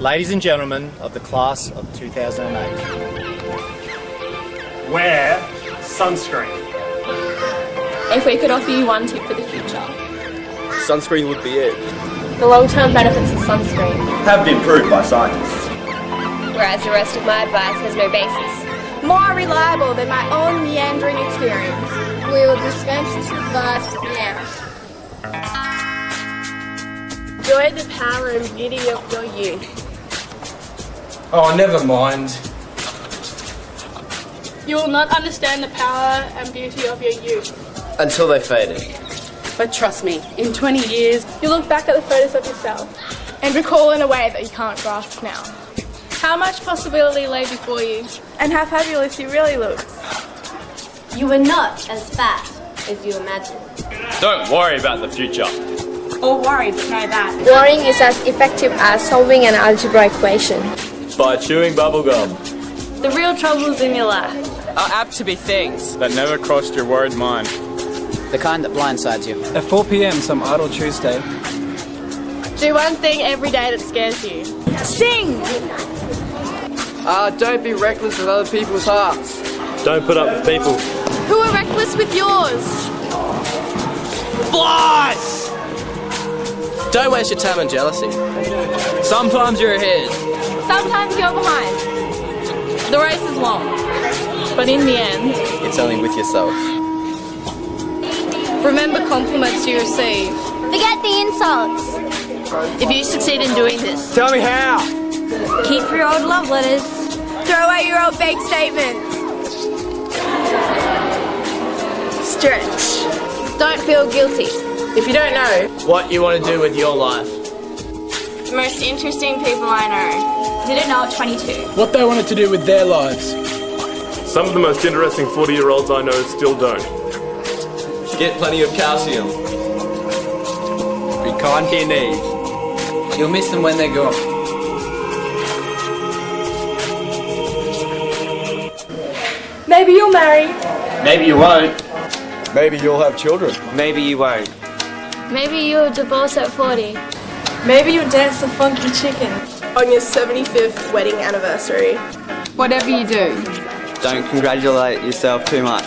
Ladies and gentlemen of the class of 2008. Wear sunscreen. If we could offer you one tip for the future. Sunscreen would be it. The long-term benefits of sunscreen Have been proved by scientists. Whereas the rest of my advice has no basis. More reliable than my own meandering experience. We will dispense this advice now. Enjoy the power and beauty of your youth. Oh, never mind. You will not understand the power and beauty of your youth. Until they faded. But trust me, in 20 years, You look back at the photos of yourself. and recall in a way that you can't grasp now. How much possibility lay before you? And how fabulous you really look. You were not as fat as you imagined. Don't worry about the future. Or worried, know that. Worrying is as effective as solving an algebra equation. By chewing bubblegum. The real troubles in your life. Are apt to be things. That never crossed your worried mind. The kind that blindsides you. At 4 p.m. some idle Tuesday. Do one thing every day that scares you. Sing! Don't be reckless with other people's hearts. Don't put up with people. Who are reckless with yours? Flies! Don't waste your time on jealousy. Sometimes you're ahead. Sometimes you're behind. The race is long, but in the end, It's only with yourself. remember compliments you receive. Forget the insults. If you succeed in doing this, Tell me how. Keep your old love letters. Throw away your old fake statements. Stretch. Don't feel guilty. If you don't know, What you want to do with your life. the most interesting people I know didn't know at 22. What they wanted to do with their lives. Some of the most interesting 40-year-olds I know still don't. Get plenty of calcium. Be kind to your knees. You'll miss them when they're gone. maybe you'll marry. Maybe you won't. Maybe you'll have children. Maybe you won't. Maybe you'll divorce at 40. Maybe you'll dance the funky chicken on your 75th wedding anniversary. Whatever you do, Don't congratulate yourself too much.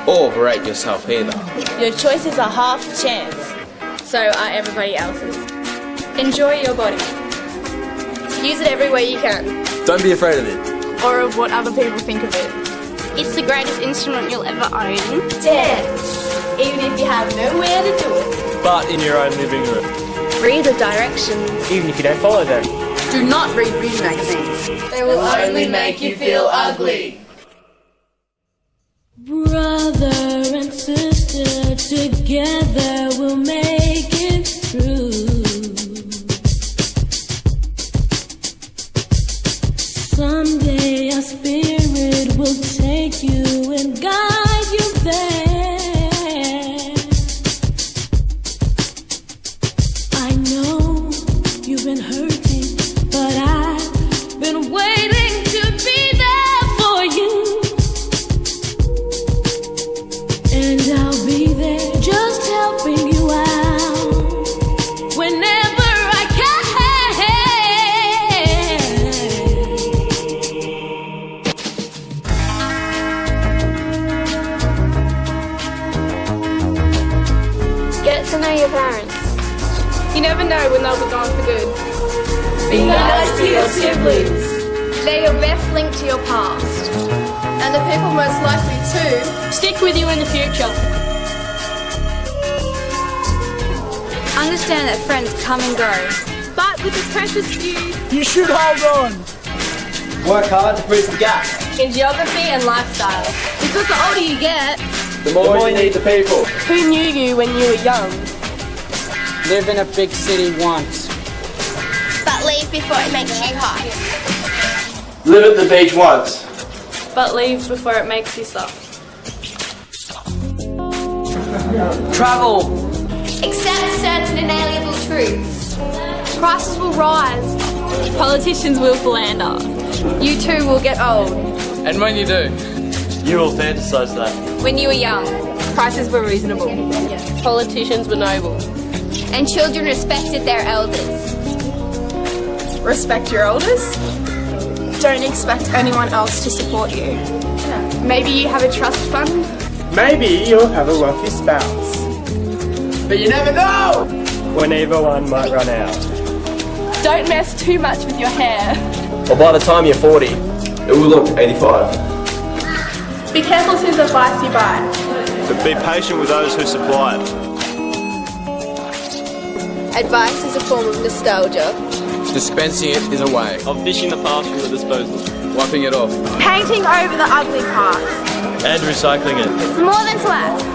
Or berate yourself either. your choices are half a chance. So are everybody else's. Enjoy your body. Use it every way you can. Don't be afraid of it. Or of what other people think of it. It's the greatest instrument you'll ever own. Dance. Even if you have nowhere to do it. But in your own living room. Read the directions. Even if you don't follow them. Do not read beauty magazines. They will only make you feel ugly. Brother and sister, together we'll make it through. Someday our spirit will take you and guide you there. I know you've been hurting, but I've been waiting to be there for you. And I'll be there just helping you out whenever I can. Get to know your parents. You never know when they'll be gone for good. Be nice to your siblings. They're your best link to your past. And the people most likely to Stick with you in the future. understand that friends come and go. But with the precious few You should hold on. Work hard to bridge the gap. In geography and lifestyle. because the older you get, The more you need the people. Who knew you when you were young? Live in a big city once. But leave before it makes you hot. Live at the beach once. but leave before it makes you soft. Travel. Accept certain inalienable truths. Prices will rise. Politicians will philander. You too will get old. And when you do, You will fantasize that. When you were young, prices were reasonable. Politicians were noble. And children respected their elders. Respect your elders. Don't expect anyone else to support you. Maybe you have a trust fund. Maybe you'll have a wealthy spouse. But you never know! When either one might run out. Don't mess too much with your hair. Or by the time you're 40, it will look 85. Be careful whose advice you buy. But be patient with those who supply it. Advice is a form of nostalgia. Dispensing it is a way Of fishing the past from the disposal. wiping it off. Painting over the ugly parts. And recycling it. More than sweat.